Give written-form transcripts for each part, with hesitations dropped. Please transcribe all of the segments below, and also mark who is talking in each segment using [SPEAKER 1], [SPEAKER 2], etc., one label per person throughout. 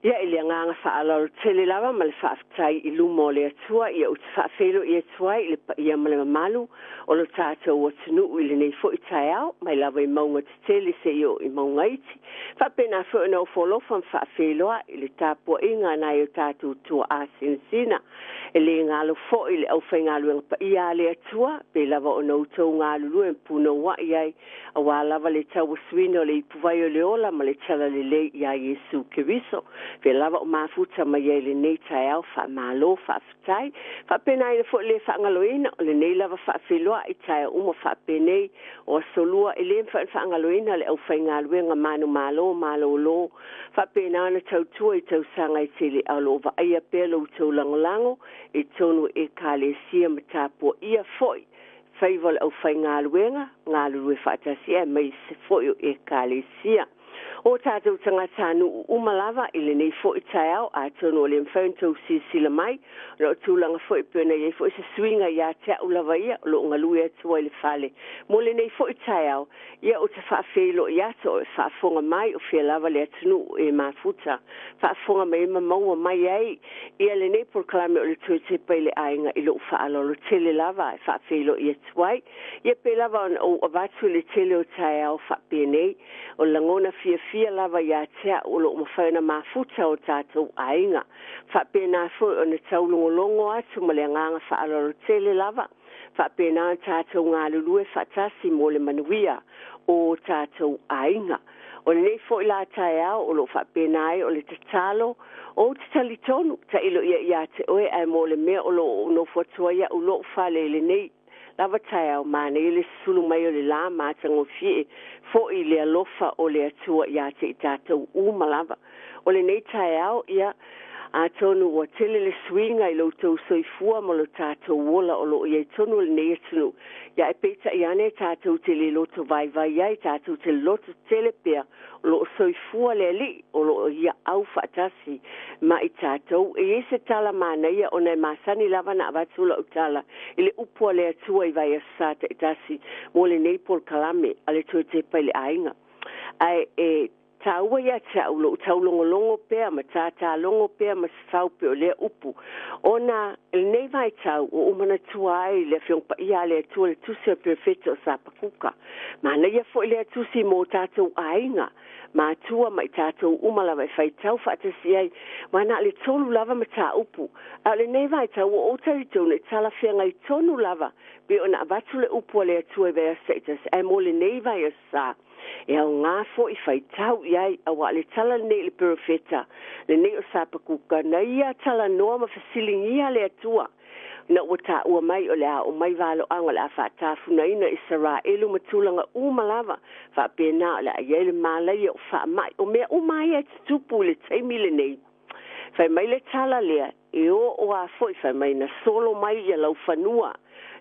[SPEAKER 1] Ia ili nganga whaalalo tele lava ma le whaaftai I lumo le atua ia uti whaafelo I atua I le pa ia ma le mamalu o lo tātou o tunu I le nei fo I tai au mai lava I maunga te tele se io I maunga iti. Whapena fo na o wholofa whaafeloa I le tāpua inga nai o tātou tua a sinsina. E le ngalo fo I le au whai ngalo pa ia le atua pe lava o na utou ngalo lue mpuna wa iai a wā lava le tau swino le ipuvai o le ola ma le tala le le ia Yesu Kiriso. Pe lava o mafuta mai le nei tai au wha malo wha fitai. Wha pena I le fo le wha ngaloina o le nei lava wha wheloa I tai uma wha penei o solua I le wha ngaloina le au whai ngaluenga manu malo lo. Wha pena ana tautua I tau sanga I tele au lo wa aia pelo tau langolango I tonu e ka le sia matapua ia foi. Whaival au whai ngaluenga ngalue whaatasi e mai se foi o e ka le sia. O tātou tangatanu umalava I le nei fo I tai au a tono o le mwhauntou sila mai na o tūlanga fo I pēna iei fo I se swinga I a te aulawa ia o lo ngalui atua I le whale. Mo le nei fo I tai au ia o te whaafelo I ato o e whaafonga mai o whia lava le atunu e mafuta. Whaafonga mai ma maua mai ai ia le nei porkalame o le tui Tepa I le ainga I lo whaalolo tele lava e whaafelo I atuai. Ia pe lava o avatu le tele o tai au whaapenei o langona fia lava ia tea o lo mawhaina mafuta o tātou ainga. Whapena fo o na taulongolongo atu ma le nganga whaalolo tele lava. Whapena tātou ngā lulue whatasi mo le manuia o tātou ainga. O nei fo I la tai au o lo whapena ai o le tatalo o te talitonu ta ilo ia te oe ai mo le mea o lo no fuatua ia o lo whale le nei. Lava tai au mane I le sulu mai o le la mātango fie fo I le alofa o le atua ia te I tātou umalava. O le nei tai au ia a tonu o tele le swinga I lo tau soifua ma lo tātou wola o lo ia tonu le nei atunu. Ia e peita I ane tātou tele loto vai ai tātou tele loto tele pea o lo soifua le li o lo ia au whaatasi ma I tātou. E se tala mana ia o nei masani lava na avatula o tala I le upua le atua I vai asata I tasi mo le nei pol kalame a le tue Tepa I le ainga. Ai e taua ia taulo taulongolongo pea ma tātālongo pea ma sifau pe o le upu. Ona nei vai tau o umana tua ai le whiongpa ia le atua le tusi o perfeto o sapakuka. Ma na ia fo le tusi mo tātou ainga. Ma tua mai tātou umalawa I whai tau whaatasi ai. Ma na le tolu lava ma tā upu. A le nei vai tau o taritau ne tala whianga I tonu lava. Be ona avatu le upu le atua I vea seitas. Ai mo le nei vai a saa. E au ngā fo I whai tau iai a wa le tala nei le perfeta. Le nei o sapakuka na ia tala noa ma fasilingia le atua. Na o tā ua mai o le a o mai valo anga le a whaatafuna ina Israelu matulanga umalava. Whaapena le a iei le malai o wha mai o mea o mai e tupu le teimi le nei. Whai mai le tala lea e o a foi whai mai na solo mai ia lau whanua.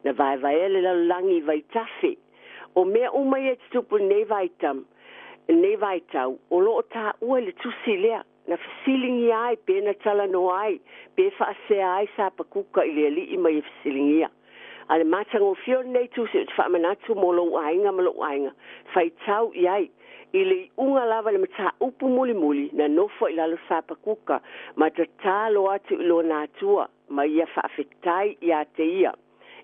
[SPEAKER 1] Na vai ele lau langi vai tafe. O mea umai e tupu nei vai tau, o loo tā ua le tusi lea, na fasilingi ai, pe na tala no ai, pe whaasea ai sapakuka I le li I mai e fasilingia. Ale mātango fio nei tusi, o te whaamanatu mo lo ainga, whai tau I ai, I le unga lava le mata upu muli, na nofo I lalo sapakuka, ma ta tālo atu I lo nātua, ma ia whaafetai I a te ia.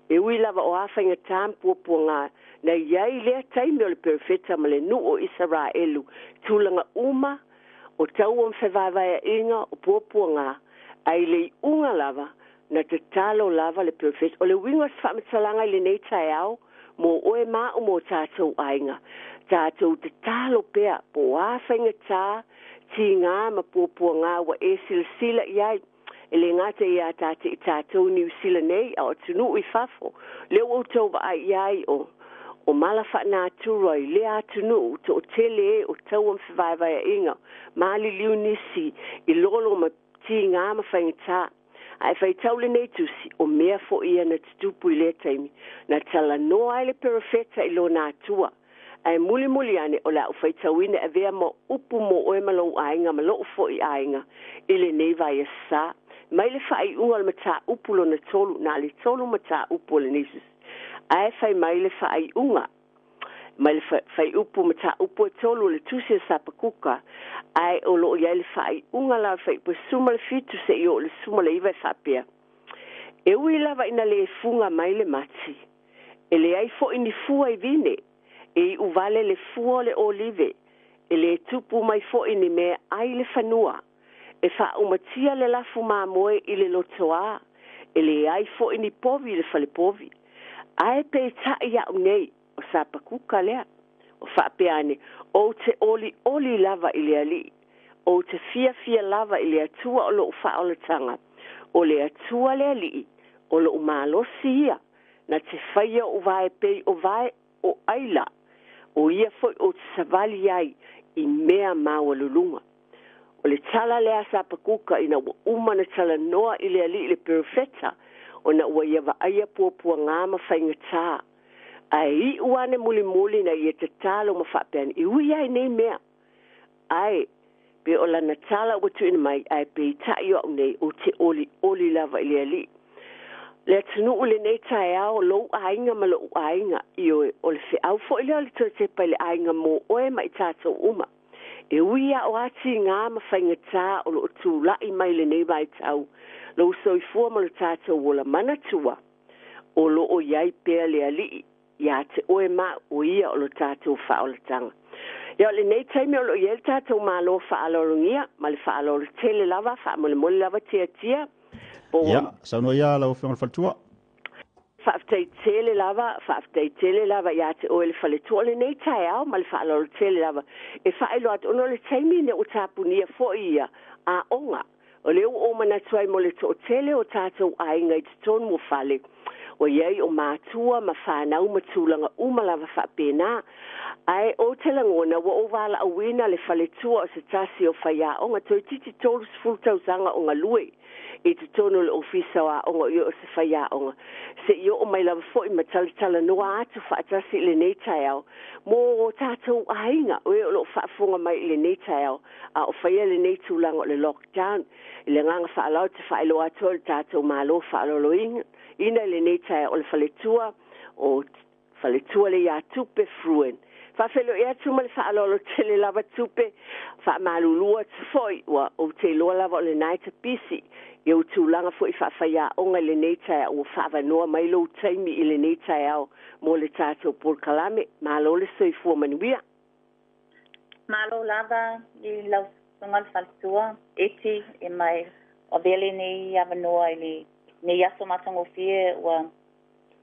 [SPEAKER 1] E ui lava o awhainga tāmpua ngā, na iai lea taimi o le perfeta ma le nu o Israelu, tūlanga uma, o tau o mwhewawaya inga o puapua ngā, ai le unga lava, na te talo lava le perfeta, o le winga whaamatalanga I le nei tai au, mo oe mā o mo tātou ainga, tātou te talo pea, po awhainga tā, ti ngā ma puapua ngā wa e sila iai, ele ngate ia tate I tātou New Zealand nei, a o tunu I fafo, leo o tau wa ai iai o mala wha tura I lea tunu, to o tele o tau am whiwaiwai inga, maali liu nisi, I lolo ma ti ngā ma whaingata, ai whai tau le nei tusi, o mea fo ia na tutupu I lea taimi, na tala noa ai le perfeta I lo tua, ai muli ane o la o whai tau ina e vea mo upu mo oe malo ainga, ma lo fo I ainga, I le nei vai a sa, mai le whai unga le mata upulo na tolu, na le tolu mata upulo le nisus. Ai whai mai le whai unga. mai le fai upu mata upu tolu le tusi sapakuka ai o lo ia le fai unga la fai po suma le fitu se io le suma le iwa fapia e ui lava ina le funga mai le mati e le ai fo ini fua I vine e uvale le fua le olive e le tupu mai fo ini me ai le fanua e fa umatia le lafu mamoe I le lotoa e le ai fo ini povi le fale povi ai pe ta ia unei o sapakuka lea o whaapeane o te oli lava I le ali o te fia lava I le atua o lo whaolatanga o le atua le ali o lo umalosi ia na te whaia o vai pei o vai o aila o ia foi o te savali ai I mea mawalulunga o le tala lea sapakuka ina ua umana tala noa I le ali I le perfeta o na ua ia vaia puapua ngama whaingatā ai uane muli na ia te talo ma whapeani I ui ai nei mea ai pe o lana tala ua tuina mai ai pe tai o nei o te oli lava I le ali le atunu ule nei tae ao lo ainga ma lo ainga I o le fe au fo I le te pa le ainga mo oe mai tātou uma e ui a o ati ngā ma whaingatā o lo tūlai mai le nei mai tau lo soifua ma lo tātou o la manatua o lo o iai pēr le ali ia te oe ma o ia o lo tātou whaolatanga. Ia le nei taimi o lo iel tātou mālo whaalorungia, ma le whaaloro tele lava, whaamole mole lava tia.
[SPEAKER 2] Ia, sauno ia lau whionga whaltua.
[SPEAKER 1] Whaaftei tele lava, ia te oe le whaletua le nei tai au, ma le whaaloro tele lava. E whaelo at ono le taimi ne o tāpunia fo ia a onga. O leo o manatuai mo le to tele o tātou ainga I te tonu mo whale. O iei o mātua ma whanau matulanga umalawa whapena. Ai o te langona wa o wala awina le whaletua o se tasi o whaia o ngā toi titi tolu sfultau zanga o ngā lue. I te tono le ofisa wa o ngā i o se whaia o ngā. Se i o mai lawa fo I matalitala noa atu whaatasi le neitai au. Mō o tātou ainga o e o lo whaafunga mai le neitai au. A o whaia le neitulanga o le lockdown. I le nganga whaalau te whaelo atu o le tātou mālo whaalolo inga. Ina le neitai o le whaletua o whaletua le ia tupe fruen. Whawhelo ea tuma le whaalolo tele lava tupe whaamalulua te foi o te loa lava o le naita pisi I o tūlanga fo I whawhaia onga le neitai o whaavanoa mai lo taimi I le neitai au mo le tātou porkalame malo le soifua manuia.
[SPEAKER 3] Malo lava I lau sunga le whaletua eti e mai o vele nei avanoa I ne yaso matango fie wa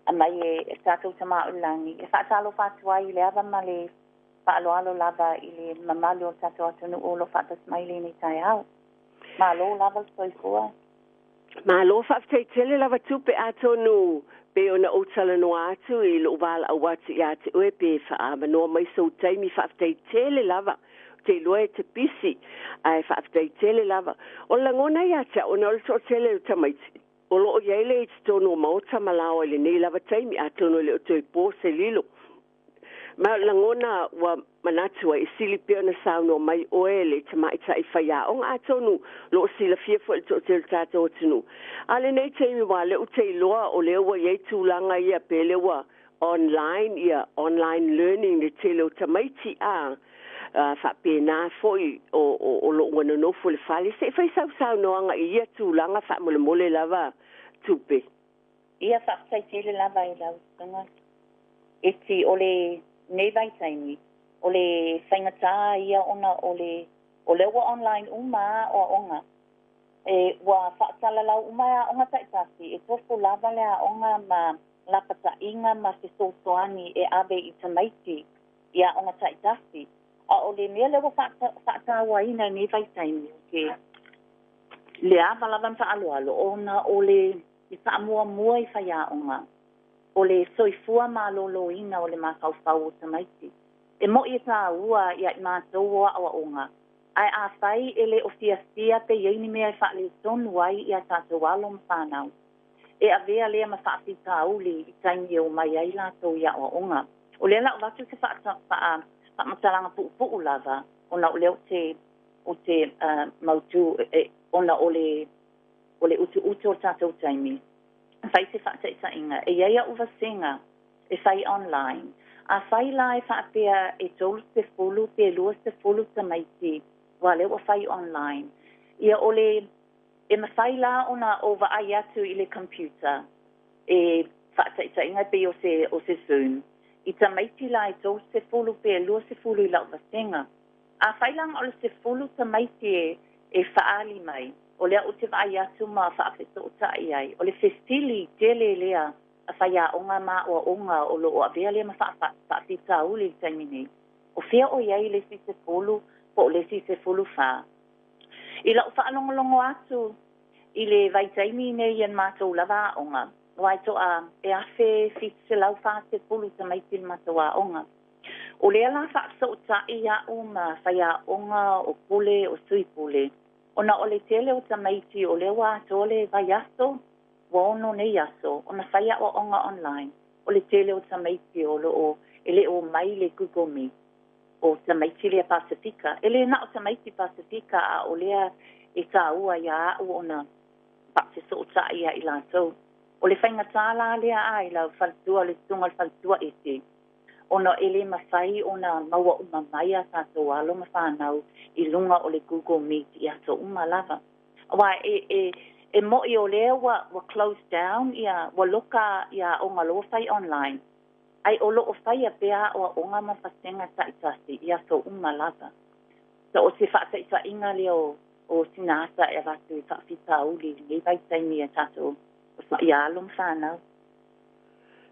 [SPEAKER 3] a mai e tātou tama ulangi. E whaatalo whātua I le ava ma le whaaloalo lava I le mamalo o tātou atunu o lo whaatas mai le ni tai au. Malo lava soifua.
[SPEAKER 1] Malo whaaftai tele lava tupe atonu pe ona o tala no atu I lo wala awati I ate ue pe whaamanoa mai so taimi whaaftai tele lava. Te loe te pisi ai whaaftai tele lava. O langona I ate ona o to tele o tamaiti. O loo iele I te tono maota malawa I le nei lava taimi a tono le o toi pō se lilo. Ma langona wa manatua I sili pia na sauno mai oe le te maita I whaia. O ngā tonu loo sila fia fo I to te tātou tunu. A le nei taimi wa le o te loa o leo wa iei tūlanga ia pe le wa online learning le te leo tamaiti a whapena foi o lo wana no fo le fale se fai sau noanga I ia tūlanga wha mole lava tupe.
[SPEAKER 3] Ia whaatai tele lava I lau sunga. Eti o le nevai taimi, o le whaingatā ia ona o le wa online uma o onga. E wa whaatala lau uma a onga taitasi, e tofu lava lea onga ma lapata inga ma se sotoani e ave I tamaiti ia onga taitasi. A o le mea lewa whaatawa ina ni vai taimi ke le ava lavan whaaloalo ona o le I whaamua I whaia onga o le soifua malolo ina o le makauwhau o tamaiti. E mo I tā ua I mātou o awa onga. Ai a whai e le o fia pe yeini mea I whaale tonu ai I a tātou alo mwhanau. E a vea lea ma whaafi tā uli I taimi o mai ai lātou I awa onga. O le la o watu se whamatalanga pu'u lava, ona o leo o te mautu, ona o le utu o tātou taimi. Whai se whaatai inga, e iaia uwa senga, e whai online. A whai la e whaapea e tolu te fulu, te lua te fulu te maiti, wa le wa whai online. Ia ole, e mawhai la ona o wa ai atu i le computer, e whaata inga pe o se Zoom. I ta maiti la e tolu te fulu, pe lua te fulu i lau wasenga. A whai lang o le te fulu te maiti e whaali mai. O lea o te wa ai atu ma whaafeto o tai ai. O le festili tele lea, a whai a onga ma o onga o lo o avea lea ma whaafita uli taimi nei. O whea o iai le si se fulu, po o le si se fulu wha. I lau whaalongolongo atu, i le vaitaimi nei en mātou lava onga. Wai to a e awhe fit se lau wha se fulu ta maitin mātou a onga. O lea la whaafita o tai a ma whai a onga o pule o sui pule. Ona o le tele o ta maiti o le wa tole vai aso, wa ono nei aso, ona whai a o onga online. O le tele o ta maiti o lo o, ele o mai le Google Meet. O ta maiti lea Pasifika. Ele na o ta maiti Pasifika a o lea e ta ua ia au ona whaafita so o tai a i lato. O le whainga tāla lea a i lau whaltua le tungal whaltua e te. Ona ele mawhai ona maua umamaya tātou alo mawhanau i lunga o le Google Meet i ato umalava. Wa e moi o lea wa close down ia wa loka ia o ngalo whai online. Ai o lo o whai a pea o onga mawhasenga taitasi i ato umalava. So o se whaataita inga leo o sinasa e ratu i whaafita uli le vaitaini a tātou o ia alo mawhanau.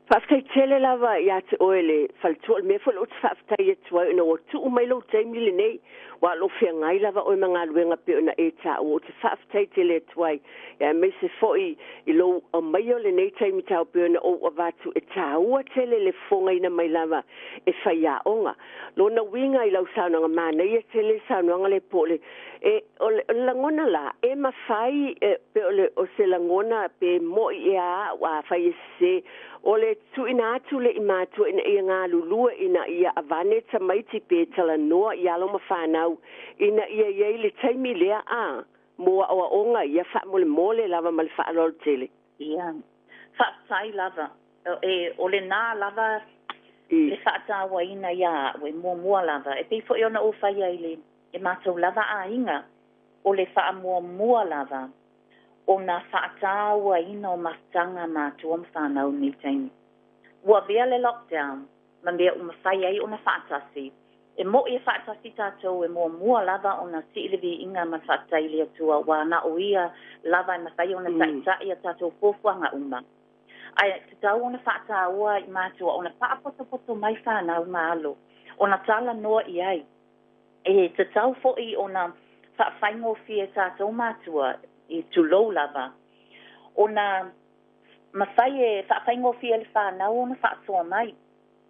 [SPEAKER 1] Whaftai tele lava i ate oele whaltua me fo lo te whaftai e tuai una o tu umai lo taimi le nei wa lo whia ngai lava o mga luenga pe una e ta o te whaftai tele tuai ia me se foi i lo o mai o le nei taimi tau pe una o avatu e ta ua tele le fonga ina mai lava e whaia onga lo na winga i lau saunanga mana i e tele saunanga le pole e o langona la e mawhai pe o se langona pe mo i a wa whai se o le tuina atu le imatu ina ia ngā lulua ina ia avane ta maiti pe tala noa i alo mawhanau ina ia iei le taimi lea a mua oa onga ia wha mole lava ma le wha alol tele.
[SPEAKER 3] Ia, wha tai lava. O le nā lava le wha atawa ina ia we mua lava. E pifo i ona o whai ai le e mātou lava a inga o le wha mua lava. O na whaatawa ina o mastanga mātua mwhanau ni taimi. Ua vea le lockdown, ma mea umawhai ai o na whaatasi. E mo i whaatasi tātou e mua lava o na silevi inga ma whaatai lea tua wa na o ia lava e mawhai o na taitai a tātou pōwhanga uma. Ai, te tau o na whaatawa i mātua o na whaapoto mai whanau maalo. O na tala noa i ai. E te tau fo i o na whaafhaingo fie tātou mātua i tulou lava. O na mawhai e whaafhaingo fia le whanau o na whaasoa mai.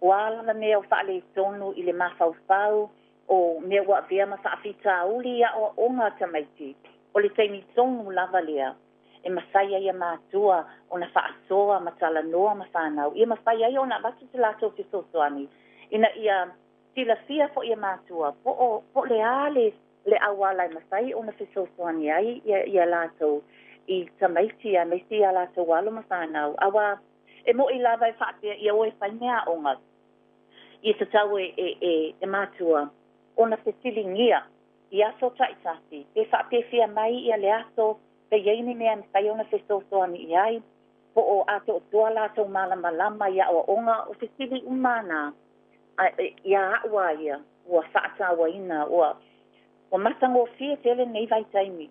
[SPEAKER 3] O ala mea o whaale tonu i le mawhauwhau o mea wa vea ma whaafita uli a o onga tamaiti. O le teimi tonu lava lea. E mawhai ai a mātua o na whaasoa ma tala noa ma whanau. Ia mawhai ai o na watu te lato ki sosoani. Ina ia tila fia fo ia mātua. Po le ale le awala mawhai o na fisosoani ai ia lato. I tamaiti a meisi a lato walo ma whanau. Awa, e mo i lava e whaatea i oe whainea onga. I te tau e mātua. O na fesilingia i aso taitasi. Pe whaapewhia mai i a le aso pe yeini mea mawhai o na fisosoani i ai. Po o ato o tua lato malama ia o onga o fesili umana. Ia awa ia. Ua whaatawa ina. Ua matango fia tele nei vai taimi.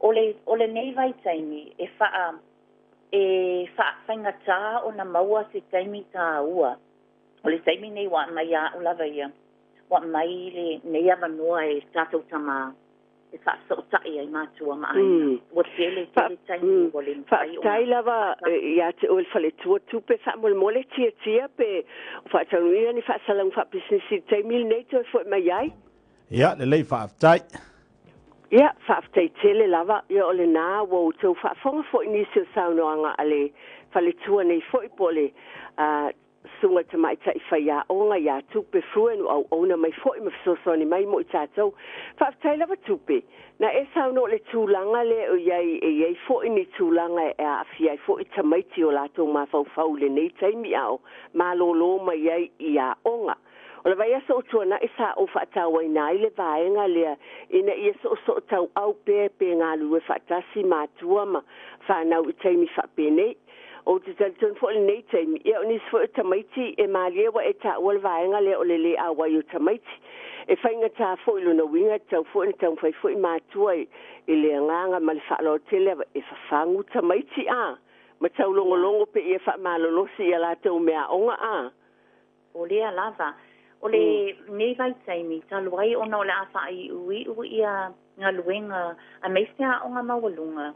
[SPEAKER 3] O le nei vai taimi e whaingata o na maua se taimi tā ua. O le taimi nei wa mai a ulava ia. Wa mai le nei avanua e tātou tama. E whaasotai ai mātua maaina. Wa tele taimi o le mwhai o.
[SPEAKER 1] Tai lava ia te o le whale tua tupe whaamole tia pe whaatanuia ni whaasalang whaapisnesi taimi nei toi fwoi mai ai.
[SPEAKER 2] Ia, le lei whaafitai.
[SPEAKER 1] Ia, whaafitai tele lava. Ia o le nā wau tau whaafonga fo inisi o saunoanga ale whale tua nei fo i pole sunga te mai tai whaia o ngā ia tupe fruen au ona mai fwoi mawhsosoni mai mo i tātou. Whaftai lava tupe. Na e sao no le tūlanga le o iei fwoi ni tūlanga e a awhia i fwoi tamaiti o lātou mā whau le nei taimi au mā lolo mai iei i a onga. O le vai aso o tuana e sa o whaatau ai nai le vaenga lea ina i aso o tau au pe ngā lue whaatasi mātua ma whanau i taimi whapene. O te talitonu fo le nei taimi, ia o nisi fo e tamaiti e malia wa e ta ua le vaenga le o le le a wai o tamaiti. E whainga tā fo i luna winga tau fo i tau whai fo i mātua i le nganga ma le whaalo tele e whawhangu tamaiti a. Ma tau longo pe e wha malolosi i a la tau mea onga a.
[SPEAKER 3] O lea lava. O le nei vai taimi, talu ai ona o le a whai ui ia ngā luenga a meisea o ngā mawalunga.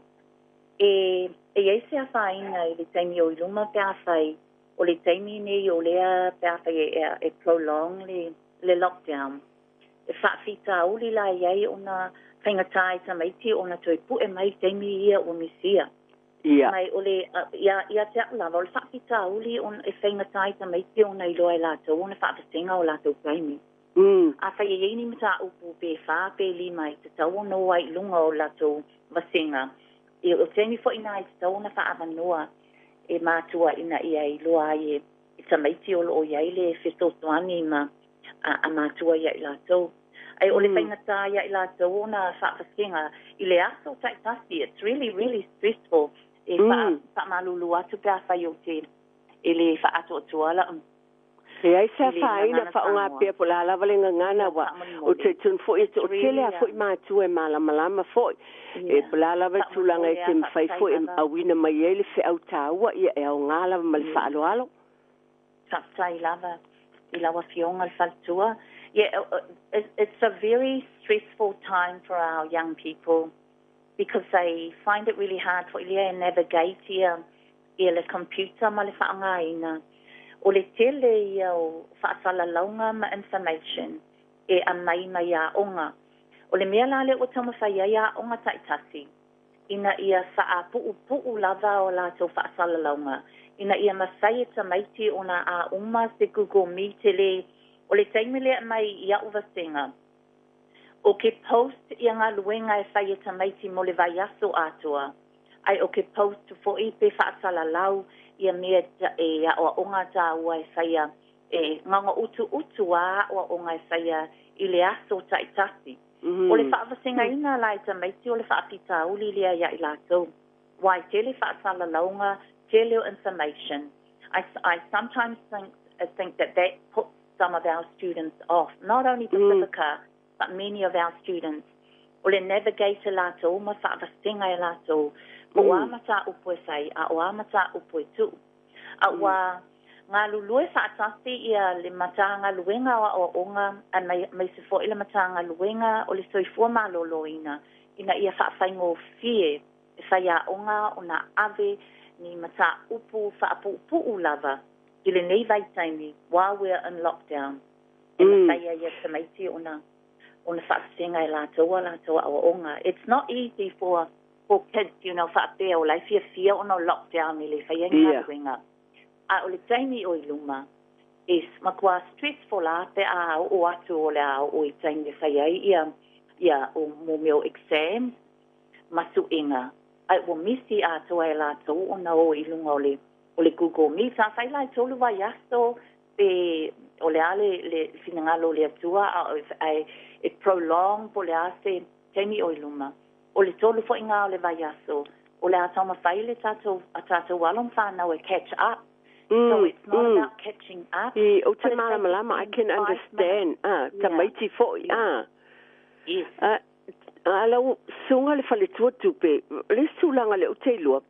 [SPEAKER 3] E eise a whaina i le taimi o iluma pe a whai, o le taimi nei o lea pe a whai e prolong le lockdown. E whaafita uli la iei ona whaingatai tamaiti ona toi pu e mai taimi ia o misia. Mai o le, ia te lava, o le whaafita uli e whaingatai tamaiti ona i loa i lato, ona whaafasenga o lato taimi. A whai e eini mata upu pe wha pe lima i te tau ono ai lunga o lato vasenga. E o taimi fo ina i tau na whaavanoa e mātua ina ia i loa i tamaiti o lo o iai le whistotoani ma a mātua ia i lātou. Ai o le whaingata ia i lātou na whaafaskenga i le aso taitasi. It's really, really stressful. E whaamalulu atu pia whai o te e le whaato tuala.
[SPEAKER 1] E ai sa whaina whaonga pia po la lava le ngangana wa o te tun fo i o tele a fo i mātua e malama fo e la lava tūlanga e te mwhai fo e awina mai e le whi au tāua i e au ngā lava ma le whaalo alo.
[SPEAKER 3] Tata i lava fionga le whaltua. Yeah, it's a very stressful time for our young people because they find it really hard for Ilia navigate i le computer ma le whaangaina. O le tele i au whaasala launga ma information e a mai a onga. O le mea lale o tamawhai a onga taitasi. Ina ia wha puu lava o la tau whaasala launga. Ina ia mawhai e tamaiti o na a uma se Google Meet le o le taimile mai ia uvasenga. O ke post i ngā luenga e whai e tamaiti mo le vai aso atua. Ai o ke post fo i pe whaasala lau ia mea e a o onga tā ua e whaia e nganga utu a o onga e whaia i le aso taitasi. O le whaawasenga ina lai tamaiti o le whaapita uli lea ia i lātou. Wai tele whaasala launga, tele information. I sometimes think that puts some of our students off. Not only Pacifica, but many of our students. O le navigator lātou, ma whaawasenga e lātou. O amata upo e sai, a o amata upo e tu. A wa ngā lulue whaatasi ia le matanga luenga o onga, a mai se fo ila matanga luenga o le soifua maloloina, ina ia whaaffaingo fie, e whai a onga o na ave ni mata upu whaapu lava, i le nei vai taimi, while we're in lockdown. E whai ia tamaiti o na whaafasenga e lātoa o onga. It's not easy for kids, you know, whaapea o lai fia o no lockdown i le whaienga luenga. A o le taimi o iluma, is makua stressful a pe a o atu o le a o i taimi le whaiai ia o mo meo exams, masu inga. Ai o misi a toa e la tau o na o ilunga o le Google Meet. A whai lai tolu vai aso pe o le ale le finangalo le atua ai it prolong po le ase taimi o iluma. O le tolu fo inga o le vai aso. O le atau mawhai le tātou walong whanau e catch up. So it's not about catching up.
[SPEAKER 1] O te malama, I can understand. Tamaiti fo
[SPEAKER 3] Yes.
[SPEAKER 1] Alau sunga le whale tuatupe, le sulanga le uteilua,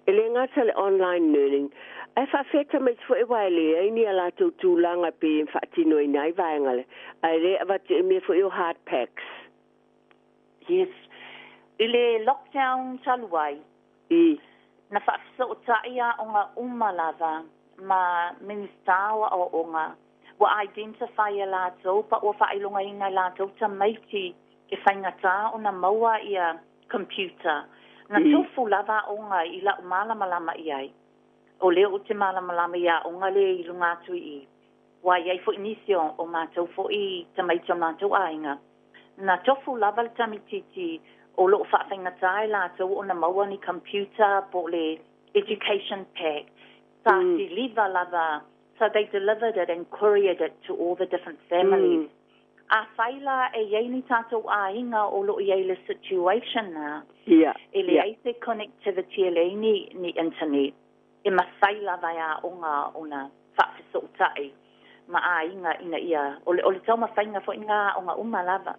[SPEAKER 1] e le ngata le online learning. Ai whawheta mai fo e waile, ai ni ala tau tūlanga pe whaatino i nai vaengale. Ai le avate e mea fo i o hard packs.
[SPEAKER 3] Yes. I le lockdown taluai. Na whaafisa o taia o ngā umalava ma ministawa o onga. Wa identify a lātou, pa o whailunga ina lātou tamaiti e whaingata o na maua i a computer. Na tofu lava o ngā i la malama i ai. o leo te malamalama ia o ngale I lunga atu I. Wa iai fo inisio o mātou fo I tamaita mātou ainga. Na tofu lava tamititi o loo whawhainga tai lātou o na maua ni computer po le education pack. Sa si liva lava. So they delivered it and couriered it to all the different families. A whaila e iei ni tātou ainga o loo iei le situation na.
[SPEAKER 1] Yeah.
[SPEAKER 3] E le eite connectivity e le ni internet. E mawhaila vai a o na whawhisotai. Ma ainga ina ia. O le tau mawhainga fo inga o ngā umalava.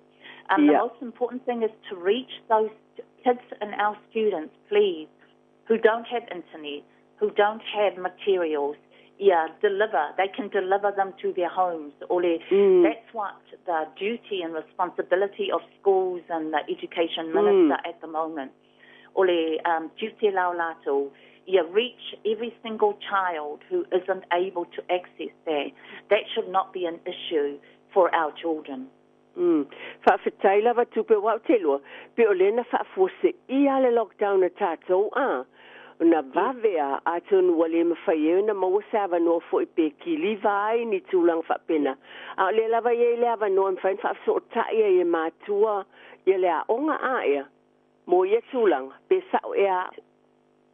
[SPEAKER 3] The most important thing is to reach those kids and our students, please, who don't have internet, who don't have materials. Deliver. They can deliver them to their homes. That's what the duty and responsibility of schools and the education minister at the moment. Duty lao lato. Reach every single child who isn't able to access that. That should not be an issue for our children.
[SPEAKER 1] Whawhetai lava tupe wau te loa. Pe o lena whawhose ia le lockdown na tātou na vavea atun wale mawhaie na mawasawa no fo I pe kili vai ni tūlang whapena. A le lava ye le ava no mwhain whawso taia ye mātua ye le a onga aia. Mo ye tūlang pe sao ea.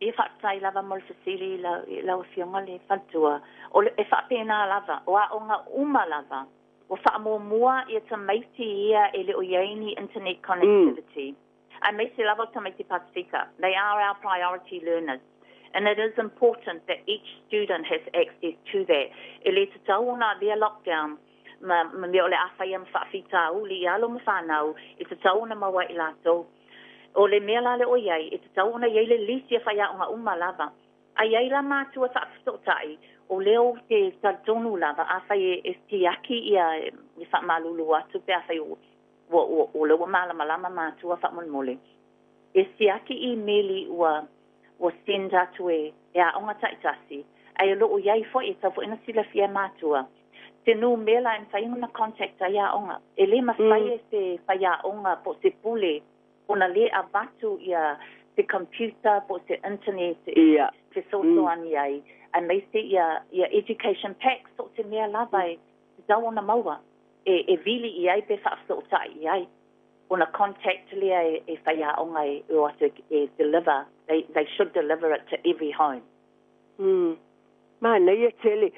[SPEAKER 3] E whaatai lava mo le fasili lau fionga le whantua. O e whapena lava o a onga uma lava. O whaamomua I ta maiti ia e le o yeini internet connectivity. And Maisi Lavo Tamaiti Pasifika, they are our priority learners. And it is important that each student has access to that. E le te tauna lea lockdown, me o le awhaiam whaafita u li alo mawhanau, e te tauna mawa I lato. O le mea la le o iei, e te tauna iei le lisi a whaia o ngā umalava. A iei la mātua whaafisotai, o leo te tatonu lava, a whai e tiaki ia I whaamalulu atu pe a whai o le malama mātua whaamole. E siaki I meli ua send atu e a onga taitasi. Ai lo o iai fo e tau fo ina sila fia mātua. Te nu mela en whainga na contact a ia onga. E le mawhai e se whaia onga po se pule. Ona le a batu ia se computer po se internet te soto ani ai. A mai se ia education pack so te mea lavai. Te tau ona maua. E vili I ai pe whaasotai I ai. Ona contact lea e whaia onga e deliver. They should deliver it to every home.
[SPEAKER 1] Ma nei e tele.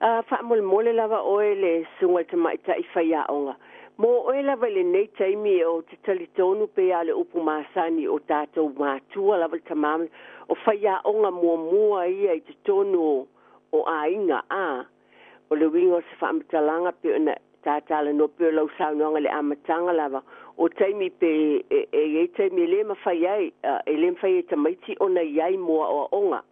[SPEAKER 1] Whaamole lava oe le sunga te maita I whaia onga. Mo oe lava le nei taimi o te talitonu pe a le upu masani o tātou mātua lava le tamama. O whaia onga mua ia I te tonu o ainga O le wingo se whaamitalanga pe ona tātala no pe lau saunoanga le amatanga lava. O taimi pe e taimi le mawhaiai, e le mwhai e tamaiti ona iai mua o onga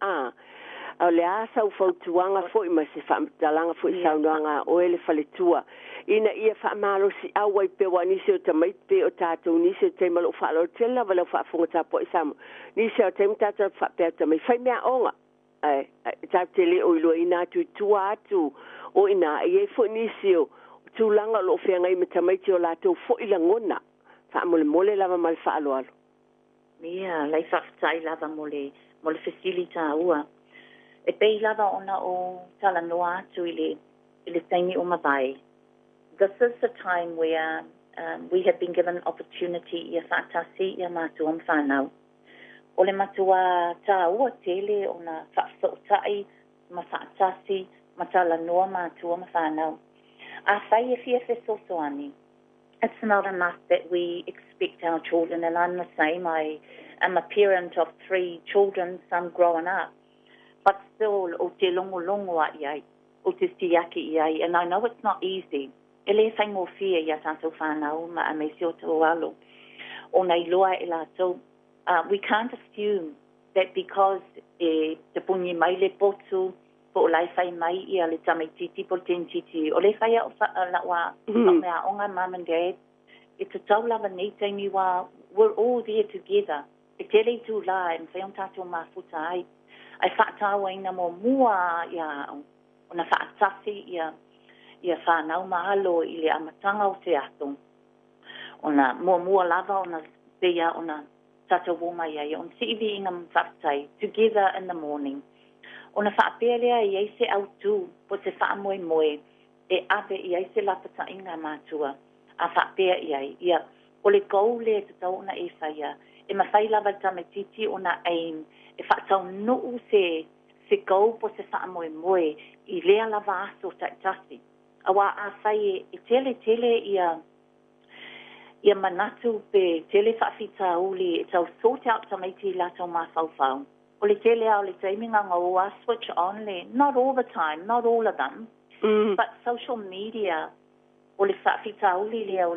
[SPEAKER 1] O le asa u fautuanga fo I ma se whaamitalanga fo I saunoanga o ele whaletua. Ina ia whaamalo si awai pe wa nisi o tamaiti pe o tātou nisi o taimalo o whaalo tela wala o whaafunga tāpo I samu. Nisi o taimi tātou whaapea tamai whai mea onga. Tātele o ilo ina atu tua atu o ina e fo nisi o tūlanga lo whianga I matamaiti o lātou fo I langona. Whaamole lava mal whaaloalo.
[SPEAKER 3] Mea, lei whaafitai lava mole facilita ua. E pei lava ona o tala noa atu I le taimi o mawai. This is the time where we have been given opportunity I whaatasi I mātua mwhanau. O le matua tā ua tele o na whaafitai ma whaatasi ma tala noa mātua mwhanau. A whai e fia whesosoani. It's not enough that we expect our children, and I'm the same. I am a parent of 3 children, some growing up. But still, o te longo a iai, o te stiaki iai, and I know it's not easy. E le whai mō fia ia tātou whānau, ma a me seo te oalo. O nei loa e lātou. We can't assume that because te pungi mai le potu, po lai whai mai ia le tamaititi po tentiti. O le whai o lawa, mea onga mum and dad. It's a tau lava nei taimi wa, we're all there together. E tele tū la, e mwhai on tātou mafuta ai. Ai whaatawa ina mo mua ia, o na whaatasi ia whanau mahalo I le amatanga o te ato. O na mua lava o na pea o na tātou woma ia, on sivi inga mwhaatai, together in the morning. Ona whaapea lea i eise au tū, po te wha moe moe, e ape i eise lapata inga mātua, a whaapea i ai, ia, o le kou lea te tau ona e whaia, e mawhai lava tame titi ona aim, e whaatau nuu se kou po te wha moe moe, i lea lava aso taitasi. Awa a whai e tele ia manatu pe tele whaafita uli, e tau sort out tamaiti lato ma whau. O le tele au le taiminga ngā switch on le, not all the time, not all of them, but social media, o le whaafita uli lea o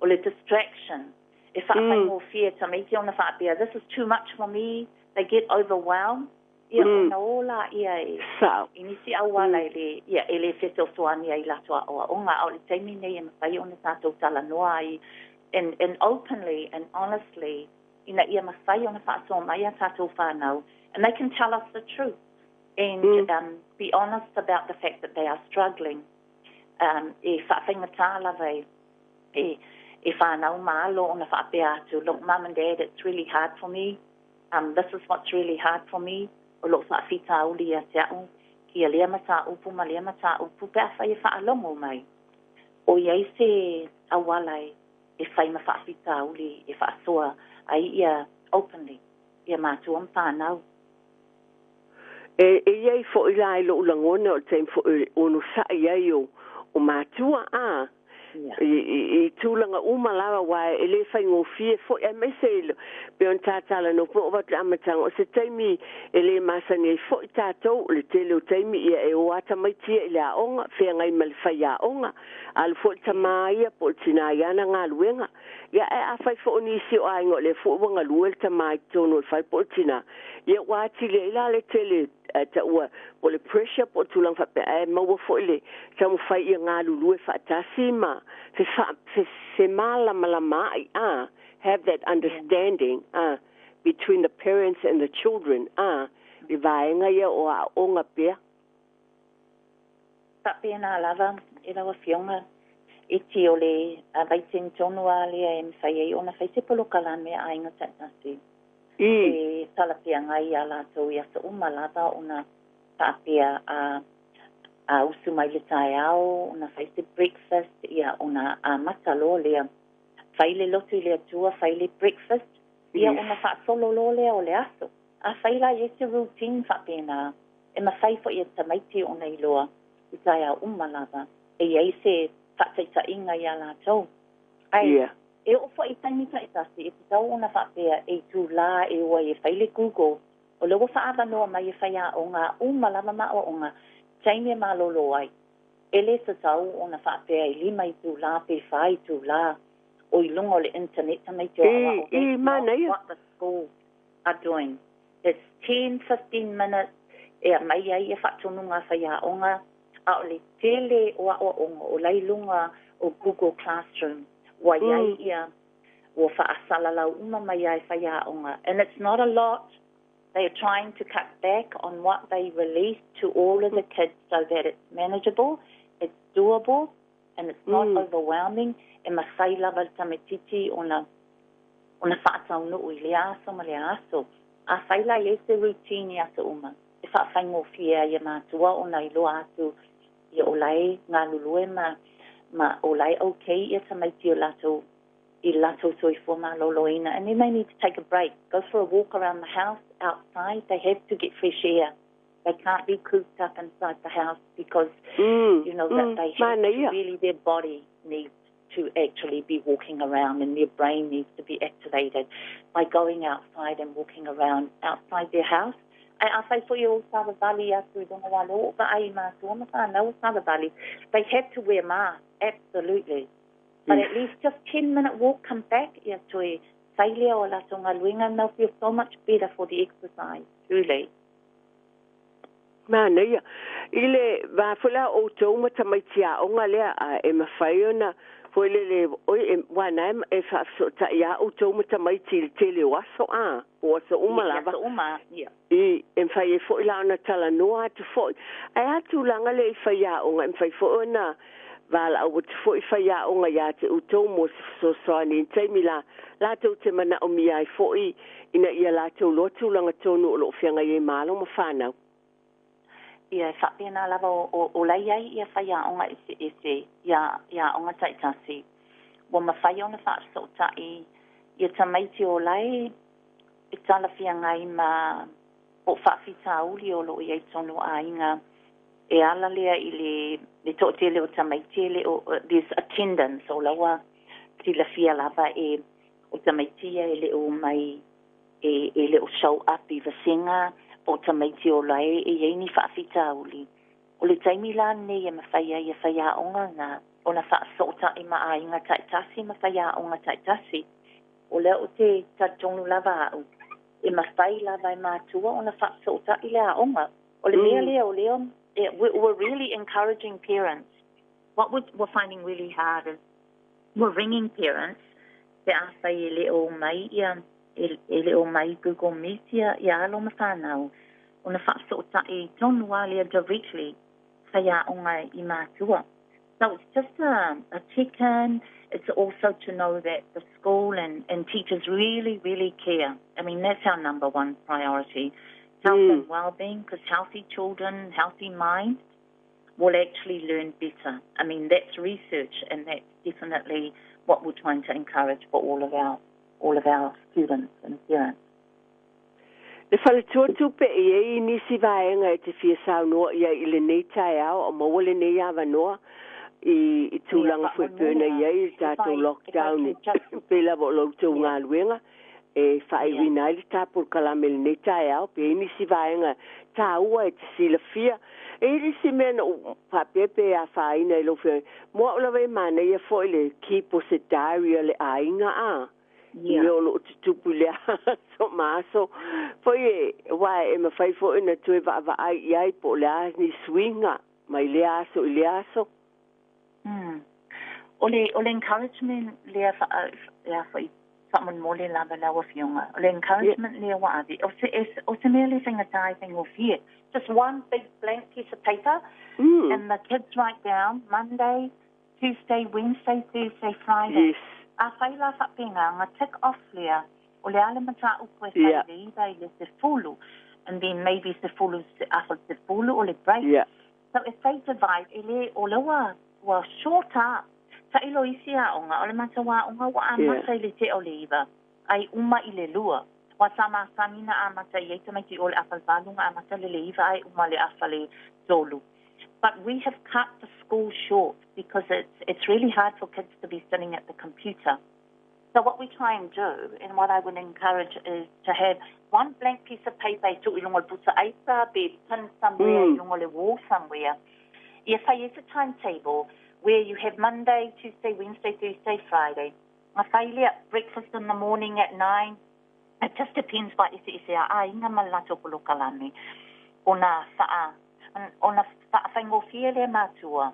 [SPEAKER 3] le distraction, e whaafai mo fia tamaiti ona whaapea, this is too much for me, they get overwhelmed, ia ona ola ia e, inisi au wala ia ele feto soani ai lato a onga au le taimi nei e mawhai ona tātou tala noa ai, and openly and honestly, ina ia mawhai ona whaasoa mai a tātou whanau, and they can tell us the truth, and be honest about the fact that they are struggling. E whaawhinga tālawe, e whanau maalo ona whaapea atu, look, Mum and Dad, it's really hard for me, this is what's really hard for me, o lo whaafita uli a te au, ki a lea mata upu, ma lea mata upu, pea whai e whaalongo mai. O iei se awalai, e whai ma whaafita uli, e whaasoa, ai ia openly, ia mātua mpānau.
[SPEAKER 1] E iei fo i lai lo ulangona o teim fo ono sa iei o mātua a, I tūlanga umalawa wai e le whai ngofie fo e me se pe on tātala no po wat amatanga o se teimi e le masani e fo i tātou le tele o teimi ia e o ata mai tia i le aonga whea ngai mali whai aonga al fo i tamaia po tina iana ngā luenga ia e a whai fo ni si o aingo le fo wanga luel tamai tono i whai po tina ia wati le ila le tele ta ua o le pressure po tulang fa e maua fo le ta mo fai ia ngā lulu e whaatasi ma se malama a have that understanding between the parents and the children I vaenga ia o a onga pea
[SPEAKER 3] ta pena lava e lawa fionga e ti o le a vaitin tonu a lea e mwhai e ona whai se polo kalan mea ainga tatasi e talapia ngai ala tau i asa umalava ona tapia a usu mai le tae au, ona whai se breakfast ia ona a matalo lea whai le lotu lea tua, whai le breakfast ia ona wha solo lo lea o le aso a whai la e se routine whapena e ma whai fo ia tamaiti ona i loa i tae au umalava e iei se whataita inga i ala tau ai e o fo i taimi ta itasi, e te tau ona whapea e tu la e ua e whaile Google, o lewa whaava noa mai e whaia o ngā umalama mao o ngā taimi e malolo ai. E le te tau ona whapea e lima i tu la, pe whai tu la, o i lunga o le internet tamai te awa o what the schools are doing. It's 10-15 minutes e a mai ai e whatonunga whaia o ngā, a o le tele o a o onga, o lai lunga o Google Classroom. Wa iai ia o whaasalalau uma mai ai whaia onga. And it's not a lot. They are trying to cut back on what they release to all of the kids so that it's manageable, it's doable, and it's not overwhelming. E masai lava tametiti ona whaatau nuu I le aso ma le aso. A whaila I se routine I asa uma. E whaafai ngō fia I mātua ona I loa atu I o lai ngā lulue ma o lai okay ia tamaiti o lato I lato soi for ma loloina and then they need to take a break, go for a walk around the house outside. They have to get fresh air. They can't be cooped up inside the house because that they have to really, their body needs to actually be walking around and their brain needs to be activated by going outside and walking around outside their house. I say for you, Sada Valley, they have to wear masks, absolutely. But at least just 10-minute walk, come back, they'll feel so much better for the exercise, truly.
[SPEAKER 1] Manea, ile va fula o toma tamaitia onga lea e mawhaiona foi le wana e fa so ta ya o toma tamaiti tele waso o so umalava I em fai e foi la na tala noa tu foi ai atu langa le fai ya onga em fai foi na vala o tu foi fai ya onga ya te o tomo so so ni taimi la tu te mana o mi ai foi ina ia la tu lo tu langa tonu lo fianga ye malo ma fana
[SPEAKER 3] ia whapena lava o lei ai ia whaia onga ese ia onga taitasi. Wa mawhai ona whaarso tai ia tamaiti o lai I tala fia ngai ma o whawhita uli o lo i tonu a inga e ala lea I le to'atele o tamaitele o this attendance o lawa tila fia lava o tamaitia e le o mai e le o show up I vasenga o tamaiti o lai e yeini whawhita uli. O le taimi la ne e mawhaia I whaia onga nga o na whaasota I ma a inga taitasi mawhaia onga taitasi. O lea o te tatonu lava au. E mawhai lava I mātua o na whaasota I lea onga. O le mea lea o leo, we're really encouraging parents. What we're finding really hard is we're ringing parents te awhai e leo mai ia, e leo mai Google Meet ia alo mawhanau. O na whaasota I tonua lea directly whaia onga I mātua. So it's just a check-in. It's also to know that the school and teachers really, really care. I mean, that's our number one priority. Health and well-being, because healthy children, healthy minds will actually learn better. I mean, that's research, and that's definitely what we're trying to encourage for all of our students and parents.
[SPEAKER 1] Le whaletua pe I nisi vaenga e te fia sao noa ia I le nei tai au o mawale nei awa noa I tūlanga whepena ia I tātou lockdown I pēla vo loutou ngā luenga e whae wina I le tāpur kalame le nei tai au pe nisi vaenga tā ua e te sila fia e risi mena whapepe a whaina I lo whea mua ula wei mana ia fo I le keep o se diary le ainga a Ia o lo tutupu lea so maso. Foi wai e mawhai fo ina tue wa ai iai po lea ni swinga mai lea so I lea so.
[SPEAKER 3] Ole encouragement lea fai whaman mole lava lawa fionga. Ole encouragement lea wa avi. O se mea le whangatai thing o fie. Just one big blank piece of paper and the kids write down Monday, Tuesday, Wednesday, Thursday, Friday.
[SPEAKER 1] Yes.
[SPEAKER 3] A whaila whapenga, nga tick off lea, o le ale mata upo e whaile le se fulu, and then maybe se fulu, se fulu o le break.
[SPEAKER 1] Yeah.
[SPEAKER 3] So if they divide, ele o le wa short up, sa ilo isi a onga, o le mata wa onga wa a mata I le te o le iwa, ai uma I le lua. Wa sama samina a mata I eita mai ki o le afal valunga a mata le iwa, ai uma le afale zolu. But we have cut the school short because it's really hard for kids to be sitting at the computer. So what we try and do, and what I would encourage, is to have one blank piece of paper to ilungo pusa aita, be pinned somewhere, ilungo le wall somewhere. Yes, it's a timetable where you have Monday, Tuesday, Wednesday, Thursday, Friday. A failure breakfast in the morning at 9. It just depends by isi a inga malato pulukalani. Ona fa'a. Ona whaingofia le mātua,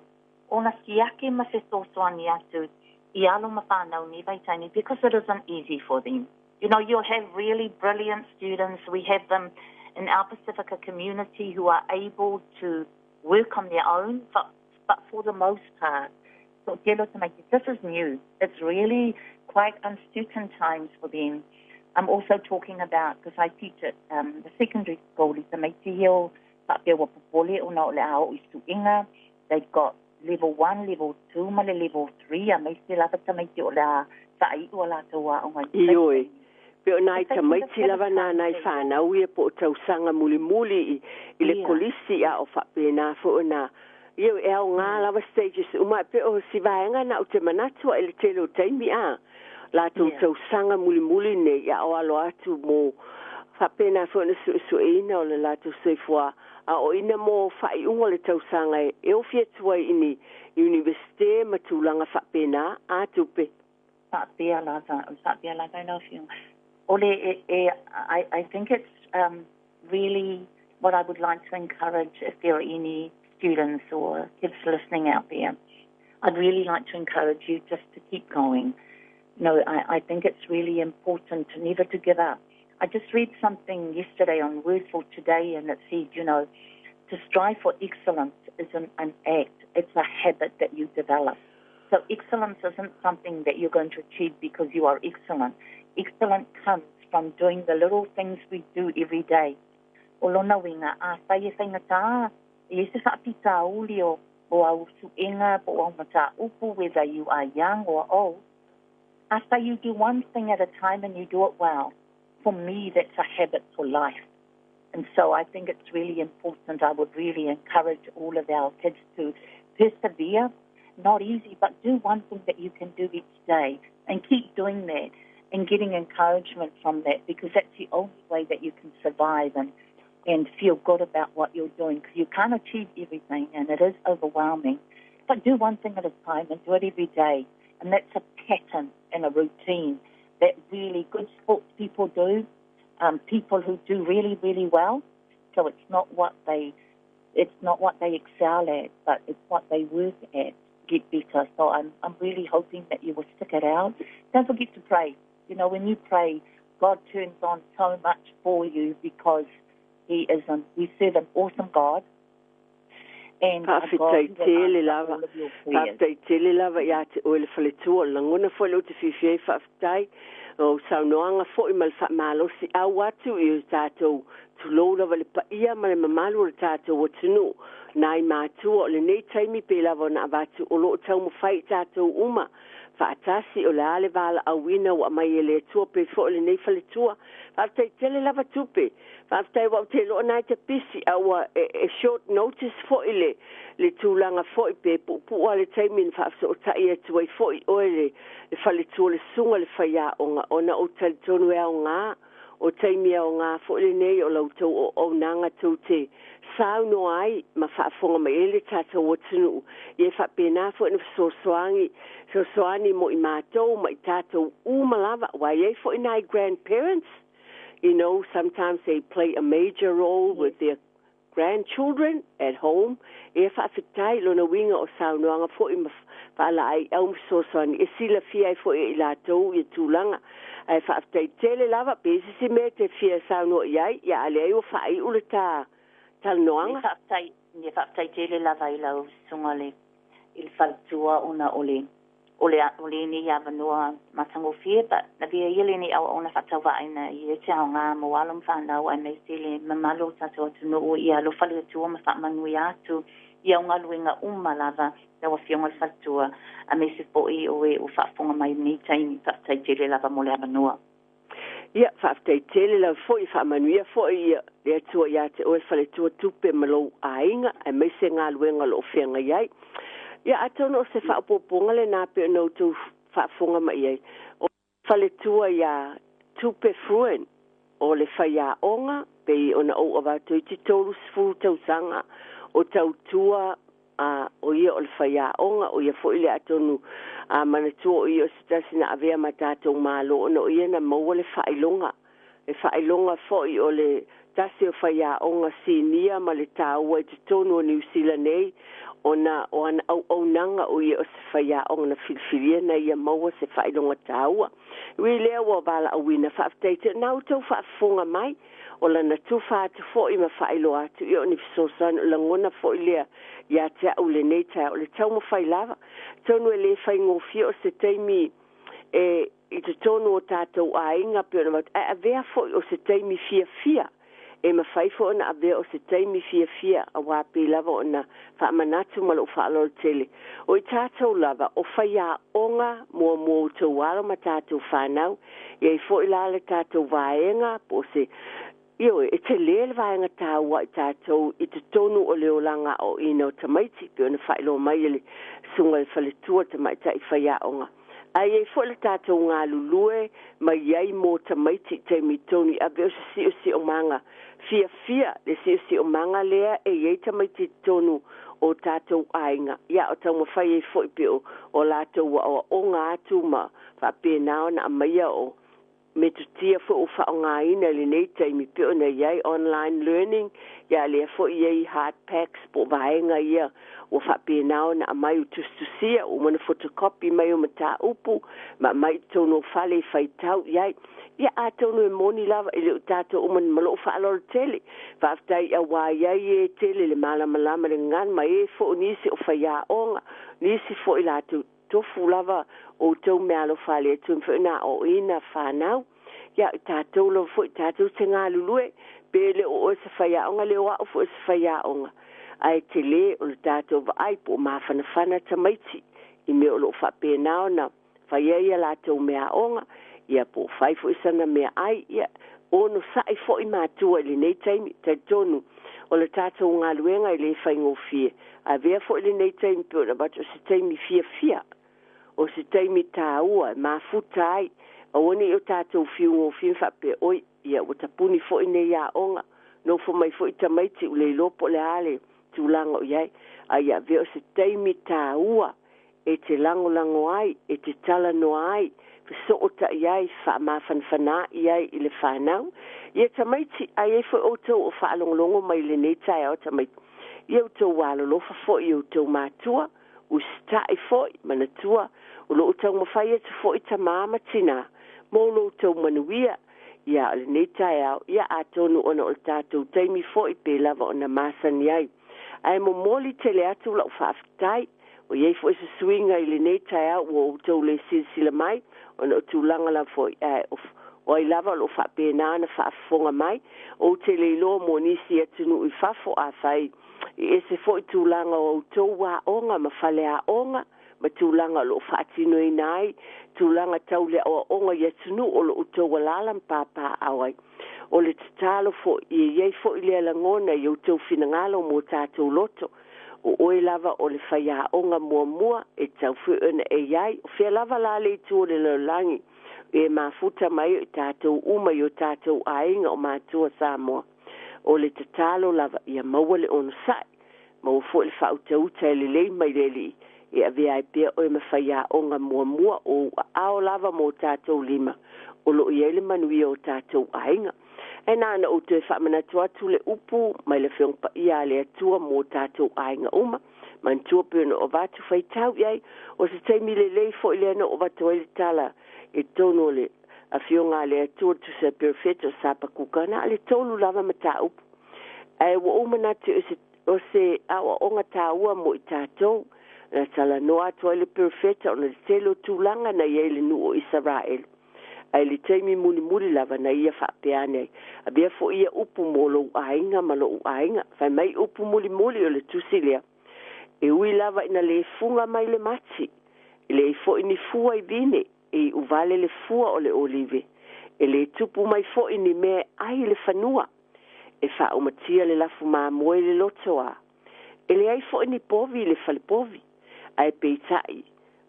[SPEAKER 3] ona siake ma se tōsoani atu, I alo ma whanau ni vaitaini, because it isn't easy for them. You know, you'll have really brilliant students. We have them in our Pacifica community who are able to work on their own, but for the most part, so this is new. It's really quite uncertain times for them. I'm also talking about, because I teach at the secondary school, it's a Meiti Hill, they've got level 1, level 2, male level 3, and they still have a maiti o la sai o la toa o ngai.
[SPEAKER 1] Ioi. Pe nai tamaiti lava na nai whanau ia po tau sanga muli I le kolisi a o whapena fo na. Iau e au ngā lava stages uma pe o si vaenga na o te manatua I le telo taimi a. La tau sanga muli ne ia o alo atu mo whapena fo na sueina o le la tau seifua. A o ina mo whai ungo le tausanga e o fia tuai ini universite matulanga whapena a tupe.
[SPEAKER 3] Whapea lava I love you. Ole, I think it's really what I would like to encourage if there are any students or kids listening out there. I'd really like to encourage you just to keep going. You know, I think it's really important to never to give up. I just read something yesterday on Word for Today, and it said, you know, to strive for excellence isn't an act. It's a habit that you develop. So excellence isn't something that you're going to achieve because you are excellent. Excellence comes from doing the little things we do every day. O lona winga, a whaia whaingata, I se whaapita uli o au suenga, po au mata upu, whether you are young or old. After you do one thing at a time and you do it well, for me, that's a habit for life. And so I think it's really important. I would really encourage all of our kids to persevere. Not easy, but do one thing that you can do each day and keep doing that and getting encouragement from that, because that's the only way that you can survive and feel good about what you're doing, because you can't achieve everything and it is overwhelming. But do one thing at a time and do it every day. And that's a pattern and a routine that really good sports people do, people who do really, really well. So it's not what they excel at, but it's what they work at, get better. So I'm really hoping that you will stick it out. Don't forget to pray. You know, when you pray, God turns on so much for you, because we serve an awesome God. And
[SPEAKER 1] Whawhitei tele lava ia te oe le whaletua. Langona whale o te whiwhiei whawhitai o saunoanga fo I mal whamalosi au atu I o tātou tulou lava le paia ma le mamalu o le tātou o tunu. Nai mātua o le nei taimi pe lava na avatu o loo tau mawhai tātou uma. Whaatasi o le ale vala awina o amai e le tua pe fo le nei whaletua. Whawhitai tele lava tupe. Whawhitai wau te loa nai te pisi au e short notice fo I le tūlanga fo I pe pu a le taimi na whaafso o tai e tuai fo I oe le whaletua le sunga le whaia o ngā ona o talitonu e au ngā o taimi au ngā fo le nei o lautou o nanga tau te sao no ai ma whaafonga mai ele tātou o tunu I whapena fo ina sosoani mo I mātou ma I tātou umalava wa I fo ina I grandparents. You know, sometimes they play a major role with their grandchildren at home. E whaafitai lona winga o saunoanga fo I whaala ai au sosoani e sila fia fo I lātou I tūlanga. Ai whaafitai tele lava pēsi si me te fia sauno iai ia ale ai o whaai ule tā talnoanga.
[SPEAKER 3] Ni whaafitai tele lava I lau sunga le il whalatua ona ole ni ia vanua matango fia, but na via ile ni au ona whatauwa aina I te ao ngā moalum whanau ai mei sile mamalo tātou atu no o ia lo whalatua ma whamanui atu I au ngā luenga umalava na wa fionga le whalatua a mei se poi o e o whaafonga mai ni taimi whaafitai tele lava mo le avanua.
[SPEAKER 1] Ia, whaafitai tele lava foi whaamanuia foi ia le atua ia te oe whalatua tupe malo ainga ai mei se ngā luenga lo whianga iai. Ia atono se whaapoponga le nā pe no tu whaafonga mai ai. O whaletua ia tupe fruen o le whaia onga pe ona o awatu I te tolu sifuru tausanga o tautua o ia o le whaia onga o ia fo ile atonu manatua o ia o sitasi na avea matatou malo ona o ia na maua le whailonga. Le whailonga fo I o le tasi o whaia onga sinia ma le tāua I te tonu o New Zealand nei. Ona o ana au nanga o ia o se whaia o na whilwhiria na ia maua se whailonga tāua. Ui lea wa wala a wina whaafteite nau tau whaafonga mai o lana tu whaatu fo I ma whailo atu I o ni fisosan o langona fo I lea ia te au le nei tai o le tau ma whailawa. Tonu e le whaingofia o se teimi I te tonu o tātou a inga pe ona mat a vea fo I o se teimi fia. E mawhaifo ona a vea o se taimi fia a wapi lava ona whaamanatu malo whaalol tele. O I tātou lava o whaia onga mua o tau wala ma tātou whanau. E fo I lale tātou vaenga po se Io e te lele vaenga tāua I tātou I te tonu o leolanga o ina o tamaiti pe ona whailo mai ele sunga le whaletua tamaita I whaia onga. Ai e fo le tātou ngā lulue mai iai mō tamaiti te mitoni a veo se si o manga. Fia le si o manga lea e iei tamaiti tonu o tātou ainga. Ia o tau mawhai e fo I peo o lātou o ngā atu ma whapena o na amaia o me tutia fo o whaongaina le nei taimi peo na iai online learning. Ia lea fo iei hard packs po vaenga ia o whapena o na amai o tustusia o mana photocopy mai o mata upu ma mai tono whale whaitau iai. Ia a tono e moni lava I leo tātou o man malo whaalor tele. Whaftai a waiai e tele le malama le ngan ma e fo o nisi o whaia onga. Nisi fo I lātou tofu lava o tau mea lo whale tu mwhuna o ina whanau. Ia tātou lo fo I tātou te ngā lulue. Pele o se whaia onga leo a o fo se whaia onga. ai te le o le tātou vai po mawhanawhana tamaiti I me o lo whapena na whaiaia lātou mea onga ia po whaifo isana mea ai ia ono sai fo I mātua le nei taimi tai tonu o le tātou ngā luenga I le whaingofie a vea fo le nei taimi pe o na bato se taimi fia o se taimi tāua mafuta ai a wani o tātou fiungofie whape oi ia o tapuni fo I nei a onga no fo mai fo I tamaiti u le lopo le ale tūlanga o iai a ia vea o se taimi tāua e te lango ai, e te tala no ai, so o ta iai, wha mawhanwhana iai I le whanau. Ia tamaiti, ai e fo o tau o whaalongolongo mai le nei tai o tamaiti. Ia o tau walolofa fo I o tau mātua, o stai fo I manatua, o lo o tau mawhai atu fo I ta māma tina, mo lo o tau manuia, ia le nei tai au, ia a tonu ona o tātou taimi fo I pe lava o na māsani ai. Ai mo moli tele atu lau whaafitai, o iei fo isa swinga I le nei tai au o tau le silsila mai o na o tūlanga la fo o I lava lo whapena na whaafonga mai o te le ilo mo nisi atunu I whafo a whai e se fo I tūlanga o tau wa onga ma whale a onga ma tūlanga lo whaatino I nai tūlanga tau le o onga I atunu o lo tau walalam papa awai o le tatalo fo I iei fo I le alangona I o tau finangalo mo tātou loto o oe lava o le whaia onga mua e tau whiuna e iai o whia lava la le tū le laulangi e mafuta mai o tātou uma I o tātou ainga o mātua Samoa o le tatalo lava ia maua le ono sai mau fo le whautauta e le lei mai le li e a vea I pia o e ma whaia onga mua o ao lava mo tātou lima o lo I ele manuia o tātou ainga e nana o te whamanatua tu le upu mai le whiong pa ia le atua mō tātou ainga uma mantua pēna o vātu whaitau iai o se teimi le lei fo I le ana o vatu ele tala e tono le a whionga le atua tu se perfeto sapa kukana le tolu lava mata upu e wa umanatu o se awa onga tāua mo I tātou na tala no atua ele perfeto o na telo tūlanga na iei le nu o Israel ai le taimi muli lava na ia whapeane a bea fo ia upu mo lo ainga ma lo ainga fai mai upu muli o le tusilea e ui lava ina le funga mai le mati e le fo ini fua I bine e uvale le fua o le olive e le tupu mai fo ini me ai le fanua e fa umatia le lafu mamoe le lotoa e le ai fo ini povi le falipovi ai peitai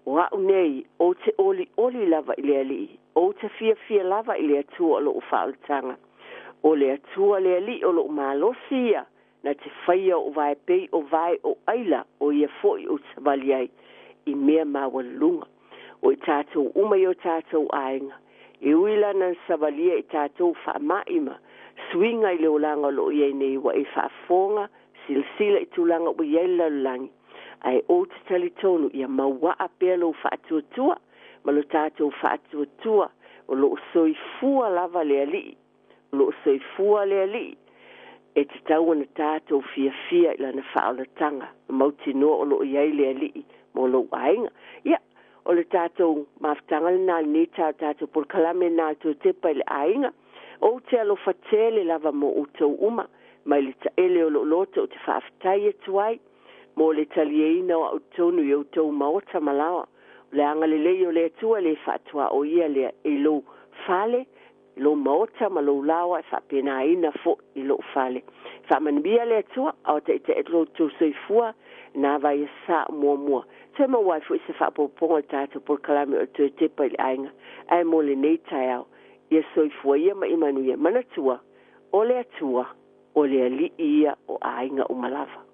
[SPEAKER 1] wa unei o te oli lava I le ali o te fia lava I le atua o lo whaaltanga o le atua le ali o lo malosia na te whaia o vai pei o vai o aila o ia foi o te valiai I mea mawalunga o I tātou umai o tātou ainga e uila na savalia I tātou whaamaima swinga I le olanga lo iei nei wa I whaafonga silsila I tūlanga o iei laulangi ai o te talitonu ia maua a pea lo whaatuatua ma lo tātou whaatuatua o lo soifua lava le ali lo soifua le ali e te tau na tātou fia I lana whaalatanga mauti noa o lo iei le ali mo lo ainga ia o le tātou maftanga le nā ni tātou por kalame nā tō tepa le ainga o te alo fatele lava mo o tau uma mai le taele o lo loto o te whaafitai e tuai mo le talieina o tonu I o tau maota malawa le anga le leo le atua le whatua o ia le I lo fale lo maota ma lo lawa e whapena ina fo I lo fale whamanibia le atua au te etlo tau soifua na vai sa mua te ma wai fo I se whapoponga tātou por kalame o tue tepa I ainga ai mo le nei tai au ia soifua ia ma imanuia manatua o le atua o le ali ia o ainga o malava